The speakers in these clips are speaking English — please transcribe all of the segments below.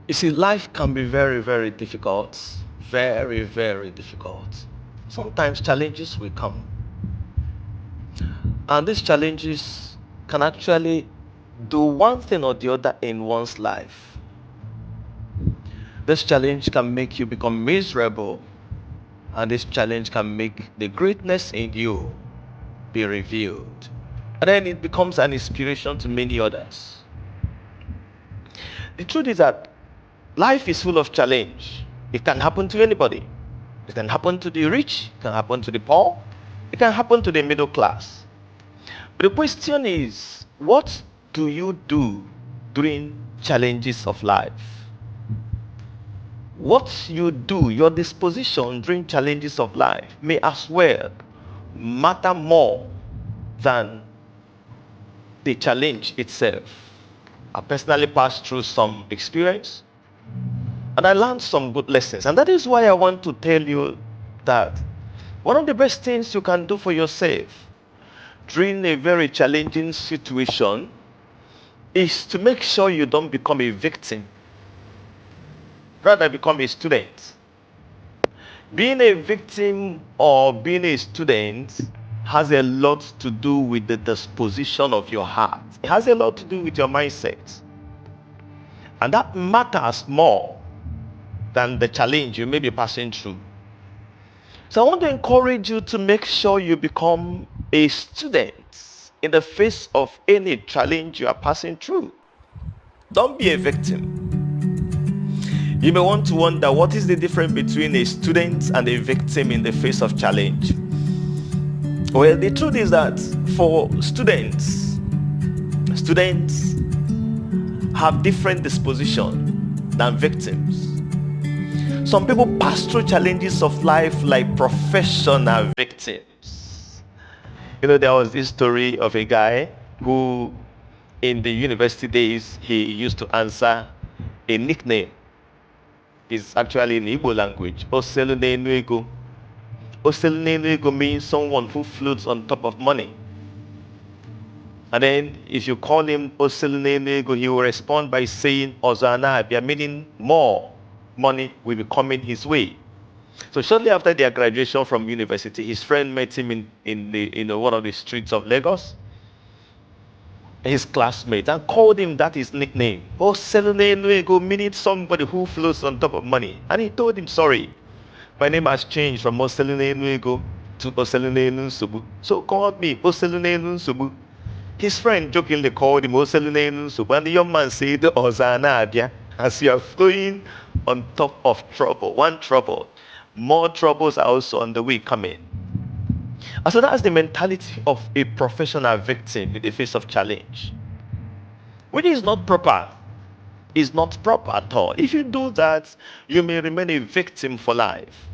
You see, life can be very, very difficult. Very, very difficult. Sometimes challenges will come. And these challenges can actually do one thing or the other in one's life. This challenge can make you become miserable, and this challenge can make the greatness in you be revealed. And then it becomes an inspiration to many others. The truth is that life is full of challenge. It can happen to anybody. It can happen to the rich, it can happen to the poor, it can happen to the middle class. But the question is, what do you do during challenges of life? What you do, your disposition during challenges of life may as well matter more than the challenge itself. I personally passed through some experience and I learned some good lessons. And that is why I want to tell you that one of the best things you can do for yourself during a very challenging situation is to make sure you don't become a victim, rather become a student. Being a victim or being a student has a lot to do with the disposition of your heart. It has a lot to do with your mindset. And that matters more than the challenge you may be passing through. So I want to encourage you to make sure you become a student in the face of any challenge you are passing through. Don't be a victim. You may want to wonder, what is the difference between a student and a victim in the face of challenge? Well, the truth is that for students have different disposition than victims. Some people pass through challenges of life like professional victims. There was this story of a guy who, in the university days, he used to answer a nickname. It's actually in Igbo language. Oselunenu ego. Oselunenu ego means someone who floats on top of money. And then if you call him Oselunenu ego, he will respond by saying Ozana Abia, meaning more money will be coming his way. So shortly after their graduation from university, his friend met him in one of the streets of Lagos, his classmate, and called him that his nickname. Oselunenu, meaning somebody who floats on top of money. And he told him, sorry, my name has changed from Oselunenu to Oselunenu Subu. So call me Oselunenu Subu. His friend jokingly called him Oselunenu Subu. And the young man said, Ozana Abia, as you are flowing on top of trouble, one trouble, more troubles are also on the way coming. And so that's the mentality of a professional victim in the face of challenge, which is not proper. Is not proper at all. If you do that, you may remain a victim for life.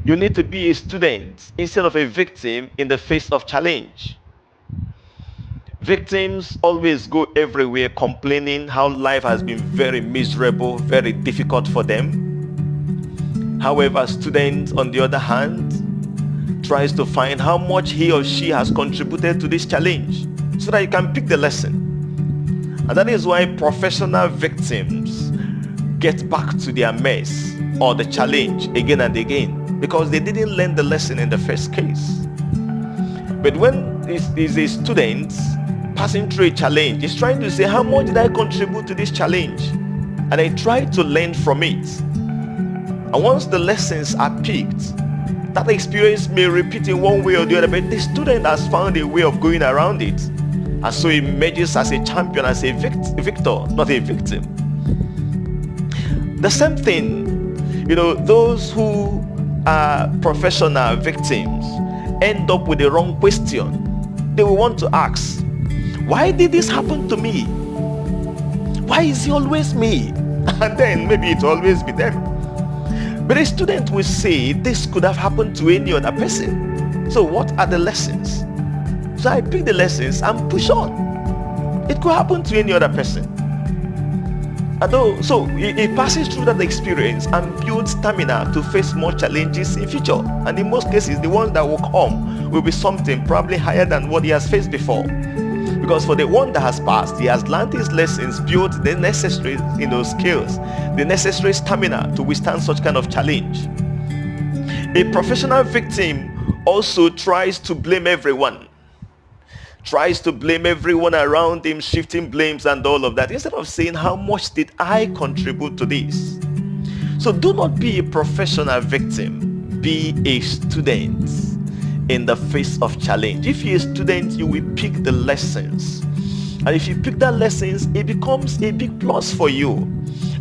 You need to be a student instead of a victim in the face of challenge. Victims always go everywhere complaining how life has been very miserable, very difficult for them. However, students, on the other hand, tries to find how much he or she has contributed to this challenge so that you can pick the lesson. And that is why professional victims get back to their mess or the challenge again and again because they didn't learn the lesson in the first case. But when it is a student passing through a challenge, he's trying to say, how much did I contribute to this challenge? And I try to learn from it. And once the lessons are picked, that experience may repeat in one way or the other, but the student has found a way of going around it. And so he emerges as a champion, as a victor, not a victim. The same thing, those who are professional victims end up with the wrong question. They will want to ask, why did this happen to me? Why is it always me? And then maybe it will always be them. But a student will say, this could have happened to any other person. So what are the lessons? So I pick the lessons and push on. It could happen to any other person. So it passes through that experience and builds stamina to face more challenges in future. And in most cases, the ones that will come will be something probably higher than what he has faced before. Because for the one that has passed, he has learned his lessons, built the necessary skills, the necessary stamina to withstand such kind of challenge. A professional victim also tries to blame everyone, around him, shifting blames and all of that, instead of saying, how much did I contribute to this? So do not be a professional victim, be a student in the face of challenge. If you're a student, you will pick the lessons, and if you pick that lessons, it becomes a big plus for you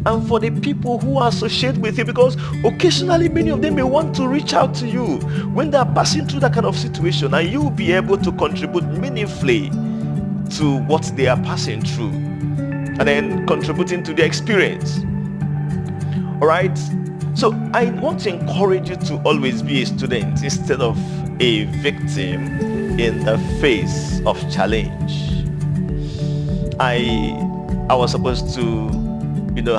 and for the people who associate with you, because occasionally many of them may want to reach out to you when they are passing through that kind of situation, and you will be able to contribute meaningfully to what they are passing through and then contributing to their experience. All right, so I want to encourage you to always be a student instead of a victim in the face of challenge. I was supposed to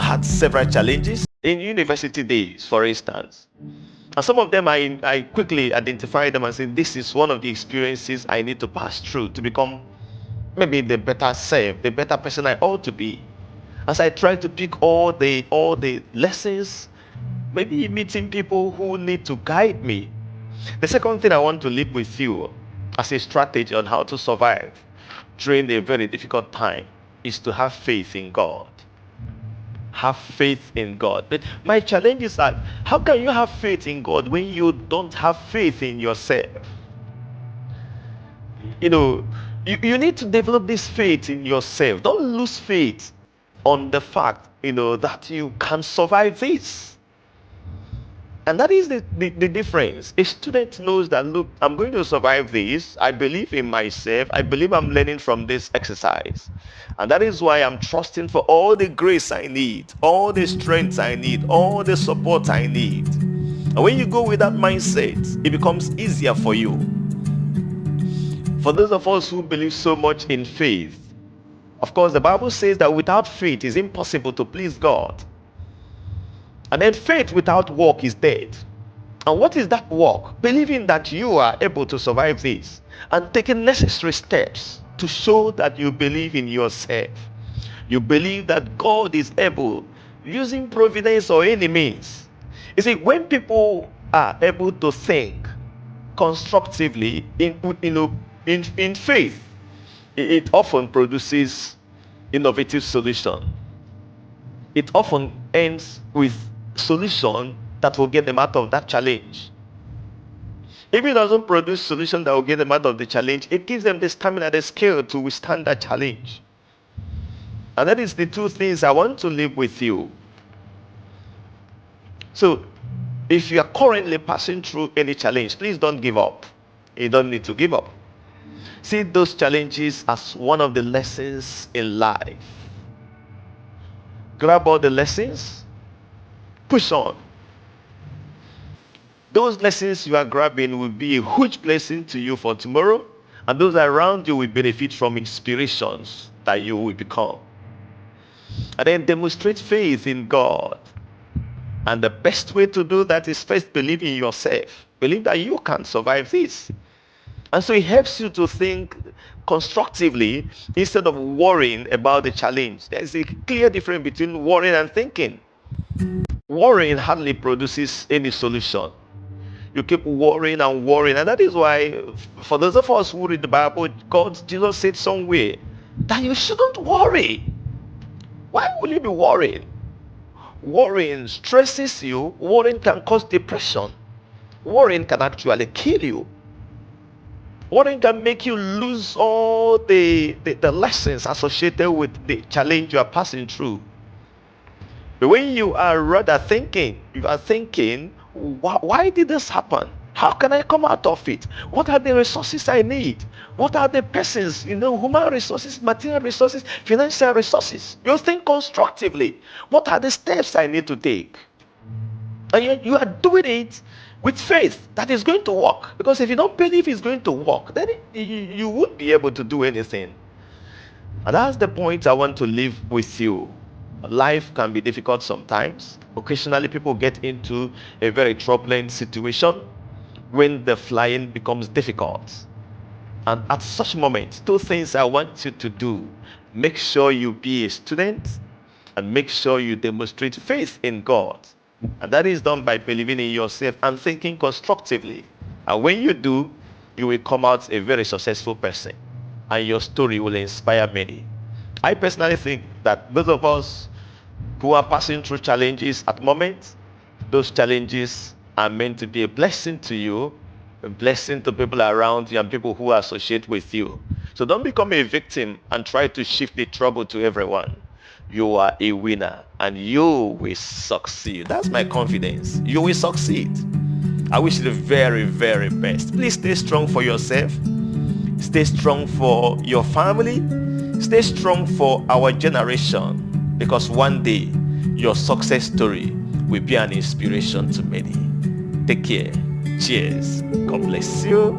had several challenges in university days, for instance, and some of them I quickly identified them and said, this is one of the experiences I need to pass through to become maybe the better self, the better person I ought to be. As I try to pick all the lessons, maybe meeting people who need to guide me. The second thing I want to leave with you as a strategy on how to survive during a very difficult time is to have faith in God. Have faith in God. But my challenge is that, how can you have faith in God when you don't have faith in yourself? You need to develop this faith in yourself. Don't lose faith on the fact that you can survive this. And that is the difference. A student knows that, look, I'm going to survive this. I believe in myself. I believe I'm learning from this exercise. And that is why I'm trusting for all the grace I need, all the strength I need, all the support I need. And when you go with that mindset, it becomes easier for you. For those of us who believe so much in faith, of course, the Bible says that without faith, it's impossible to please God. And then faith without work is dead. And what is that work? Believing that you are able to survive this and taking necessary steps to show that you believe in yourself. You believe that God is able, using providence or any means. You see, when people are able to think constructively in faith, it often produces innovative solution. It often ends with solution that will get them out of that challenge. If it doesn't produce solution that will get them out of the challenge, it gives them the stamina, the skill to withstand that challenge. And that is the two things I want to leave with you. So, if you are currently passing through any challenge, please don't give up. You don't need to give up. See those challenges as one of the lessons in life. Grab all the lessons, push on. Those lessons you are grabbing will be a huge blessing to you for tomorrow, and those around you will benefit from inspirations that you will become. And then demonstrate faith in God. And the best way to do that is first believe in yourself. Believe that you can survive this. And so it helps you to think constructively instead of worrying about the challenge. There's a clear difference between worrying and thinking. Worrying hardly produces any solution. You keep worrying and worrying, and that is why, for those of us who read the Bible, Jesus said somewhere that you shouldn't worry. Why will you be worrying? Worrying stresses you. Worrying can cause depression. Worrying can actually kill you. Worrying can make you lose all the lessons associated with the challenge you are passing through. But when you are rather thinking, why did this happen? How can I come out of it? What are the resources I need? What are the persons, human resources, material resources, financial resources? You think constructively. What are the steps I need to take? And you are doing it with faith that is going to work. Because if you don't believe it's going to work, then you won't be able to do anything. And that's the point I want to leave with you. Life can be difficult sometimes. Occasionally, people get into a very troubling situation when the flying becomes difficult. And at such moments, two things I want you to do. Make sure you be a student and make sure you demonstrate faith in God. And that is done by believing in yourself and thinking constructively. And when you do, you will come out a very successful person. And your story will inspire many. I personally think that those of us who are passing through challenges at the moment, those challenges are meant to be a blessing to you, a blessing to people around you and people who associate with you. So don't become a victim and try to shift the trouble to everyone. You are a winner and you will succeed. That's my confidence. You will succeed. I wish you the very, very best. Please stay strong for yourself. Stay strong for your family. Stay strong for our generation, because one day your success story will be an inspiration to many. Take care. Cheers. God bless you.